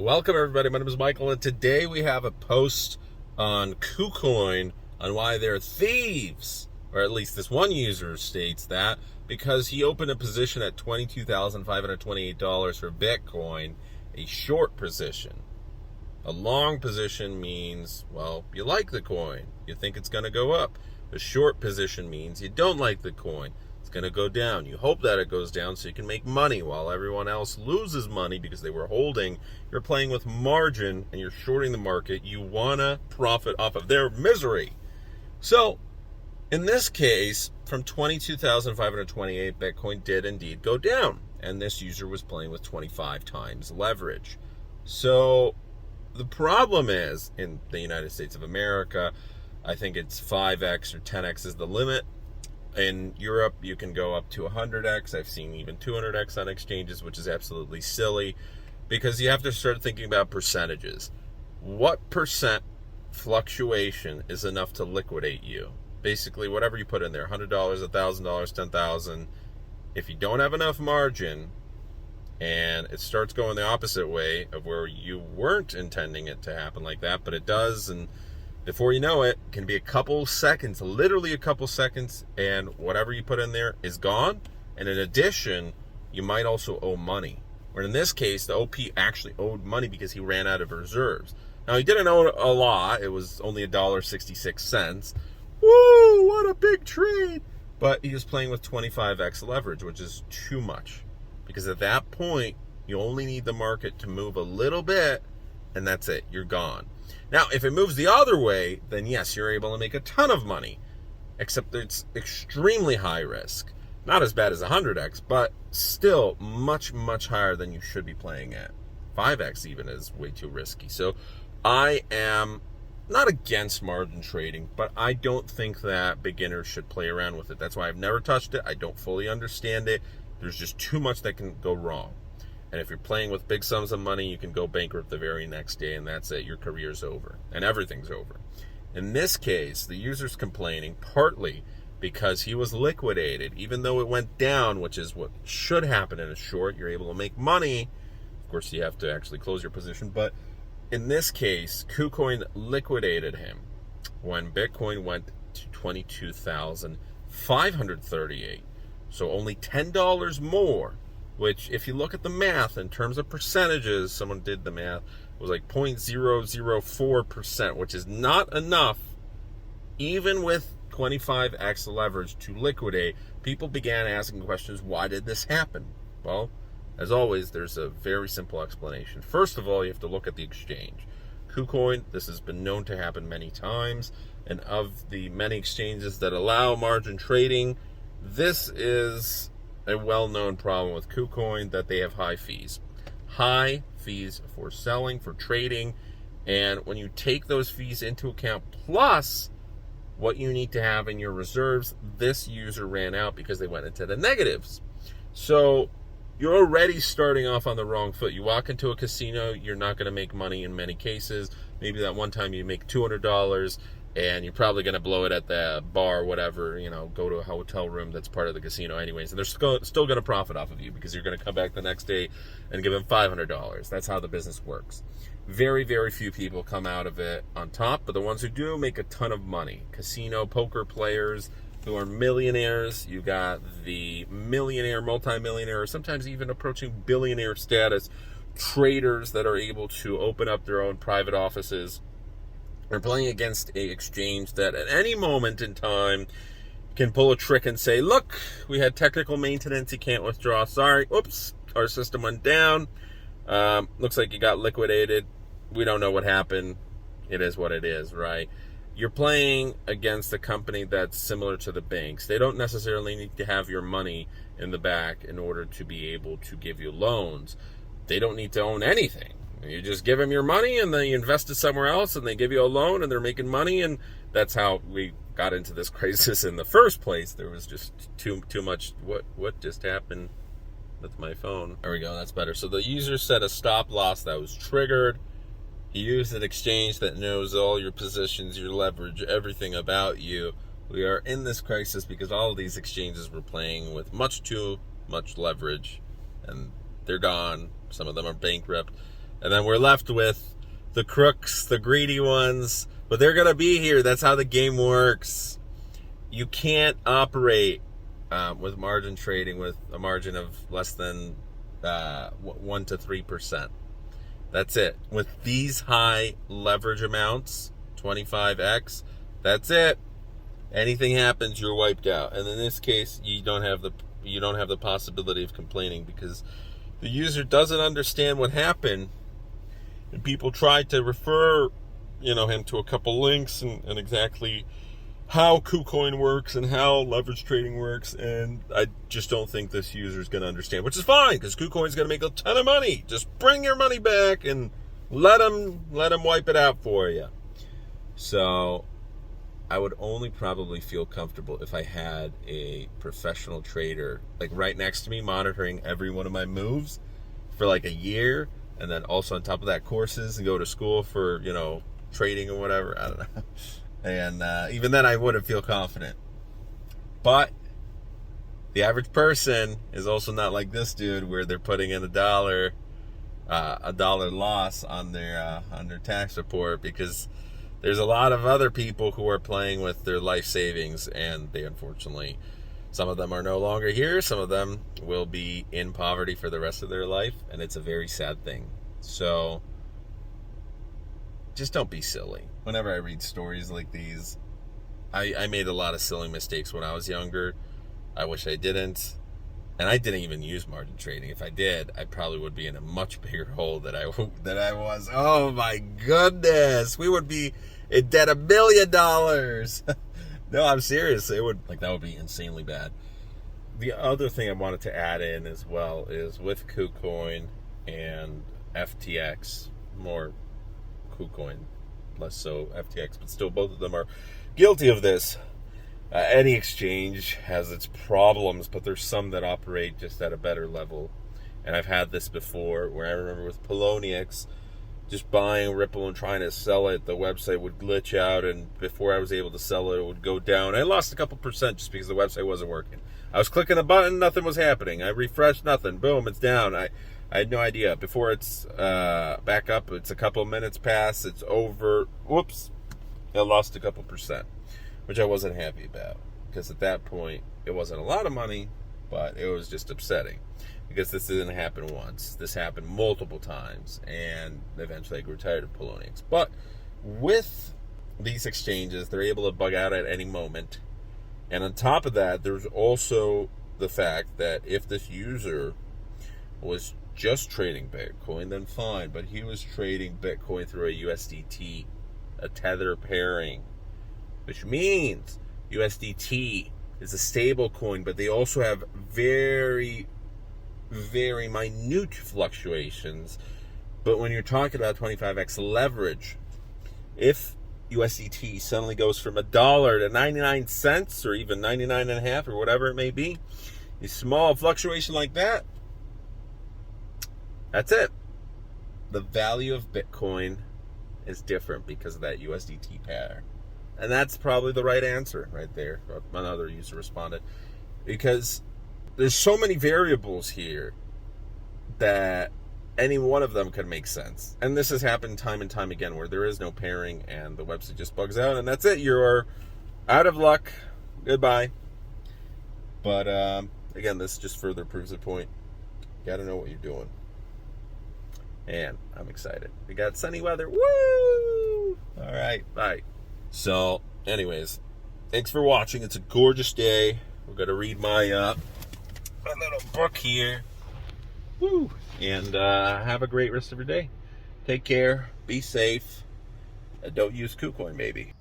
Welcome everybody, my name is Michael, and today we have a post on KuCoin on why they're thieves, or at least this one user states that, because he opened a position at $22,528 for Bitcoin, a short position. A long position means, well, you like the coin, you think it's going to go up. A short position means you don't like the coin. It's going to go down. You hope that it goes down so you can make money while everyone else loses money because they were holding. You're playing with margin and you're shorting the market. You want to profit off of their misery. So, in this case, from 22,528, Bitcoin did indeed go down. And this user was playing with 25 times leverage. So, the problem is, in the United States of America, I think it's 5x or 10x is the limit. In Europe, you can go up to 100x. I've seen even 200x on exchanges, which is absolutely silly because you have to start thinking about percentages. What percent fluctuation is enough to liquidate you? Basically, whatever you put in there, $100, $1,000, $10,000. If you don't have enough margin and it starts going the opposite way of where you weren't intending it to happen like that, but it does, and before you know it, can be a couple seconds, literally a couple seconds, and whatever you put in there is gone. And in addition, you might also owe money. Or in this case, the OP actually owed money because he ran out of reserves. Now, he didn't owe a lot. It was only $1.66. Woo, what a big trade. But he was playing with 25x leverage, which is too much. Because at that point, you only need the market to move a little bit, and that's it. You're gone. Now, if it moves the other way, then yes, you're able to make a ton of money, except that it's extremely high risk. Not as bad as 100x, but still much, much higher than you should be playing at. 5x even is way too risky. So I am not against margin trading, but I don't think that beginners should play around with it. That's why I've never touched it. I don't fully understand it. There's just too much that can go wrong. And if you're playing with big sums of money, you can go bankrupt the very next day, and that's it. Your career's over, and everything's over. In this case, the user's complaining partly because he was liquidated, even though it went down, which is what should happen in a short. You're able to make money. Of course, you have to actually close your position. But in this case, KuCoin liquidated him when Bitcoin went to 22,538. So only $10 more. Which, if you look at the math in terms of percentages, someone did the math, was like 0.004%, which is not enough, even with 25x leverage, to liquidate. People began asking questions, why did this happen? Well, as always, there's a very simple explanation. First of all, you have to look at the exchange. KuCoin, this has been known to happen many times, and of the many exchanges that allow margin trading, this is a well-known problem with KuCoin, that they have high fees. High fees for selling, for trading, and when you take those fees into account, plus what you need to have in your reserves, this user ran out because they went into the negatives. So you're already starting off on the wrong foot. You walk into a casino, you're not going to make money in many cases. Maybe that one time you make $200, and you're probably going to blow it at the bar, whatever, go to a hotel room that's part of the casino anyways. And they're still going to profit off of you because you're going to come back the next day and give them $500. That's how the business works. Very, very few people come out of it on top, but the ones who do make a ton of money. Casino, poker players who are millionaires. You got the millionaire, multimillionaire, or sometimes even approaching billionaire status traders that are able to open up their own private offices. We're playing against an exchange that at any moment in time can pull a trick and say, look, we had technical maintenance, you can't withdraw. Sorry, oops, our system went down. Looks like you got liquidated. We don't know what happened. It is what it is, right? You're playing against a company that's similar to the banks. They don't necessarily need to have your money in the back in order to be able to give you loans. They don't need to own anything. You just give them your money and then you invest it somewhere else and they give you a loan and they're making money, and that's how we got into this crisis in the first place. There was just too much. What just happened with my phone? There we go, that's better. So the user set a stop loss that was triggered. He used an exchange that knows all your positions, your leverage, everything about you. We are in this crisis because all of these exchanges were playing with much too much leverage, and they're gone. Some of them are bankrupt. And then we're left with the crooks, the greedy ones. But they're going to be here. That's how the game works. You can't operate with margin trading with a margin of less than 1 to 3%. That's it. With these high leverage amounts, 25x, that's it. Anything happens, you're wiped out. And in this case, you don't have the possibility of complaining because the user doesn't understand what happened. And people tried to refer, him to a couple links and exactly how KuCoin works and how leverage trading works, and I just don't think this user is going to understand, which is fine because KuCoin is going to make a ton of money. Just bring your money back and let them wipe it out for you. So I would only probably feel comfortable if I had a professional trader like right next to me monitoring every one of my moves for like a year, and then also on top of that courses and go to school for trading or whatever. I don't know. And even then I wouldn't feel confident. But the average person is also not like this dude where they're putting in $1 loss on their tax report, because there's a lot of other people who are playing with their life savings, and they unfortunately, some of them are no longer here. Some of them will be in poverty for the rest of their life, and it's a very sad thing. So just don't be silly. Whenever I read stories like these, I made a lot of silly mistakes when I was younger. I wish I didn't. And I didn't even use margin trading. If I did, I probably would be in a much bigger hole than I was. Oh my goodness. We would be in debt $1 million. No, I'm serious. That would be insanely bad. The other thing I wanted to add in as well is with KuCoin and FTX, more KuCoin, less so FTX, but still both of them are guilty of this. Any exchange has its problems, but there's some that operate just at a better level. And I've had this before, where I remember with Poloniex, just buying Ripple and trying to sell it, the website would glitch out, and before I was able to sell it, it would go down. I lost a couple percent just because the website wasn't working. I was clicking a button, nothing was happening. I refreshed, nothing. Boom, it's down. I had no idea. Before it's back up, it's a couple minutes past, it's over. Whoops, I lost a couple percent, which I wasn't happy about, because at that point, it wasn't a lot of money, but it was just upsetting, because this didn't happen once. This happened multiple times, and eventually I grew tired of Poloniex. But with these exchanges, they're able to bug out at any moment. And on top of that, there's also the fact that if this user was just trading Bitcoin, then fine, but he was trading Bitcoin through a USDT, a tether pairing, which means USDT is a stable coin, but they also have very, very minute fluctuations. But when you're talking about 25x leverage, if USDT suddenly goes from $1 to 99 cents or even 99.5 or whatever it may be, a small fluctuation like that, that's it. The value of Bitcoin is different because of that USDT pair. And that's probably the right answer right there. Another user responded. Because there's so many variables here that any one of them could make sense. And this has happened time and time again where there is no pairing and the website just bugs out and that's it. You're out of luck. Goodbye. But again, this just further proves the point. You got to know what you're doing. And I'm excited. We got sunny weather. Woo! All right. Bye. So, anyways, thanks for watching. It's a gorgeous day. We're going to read my little book here. Woo! And have a great rest of your day. Take care. Be safe. And don't use KuCoin, maybe.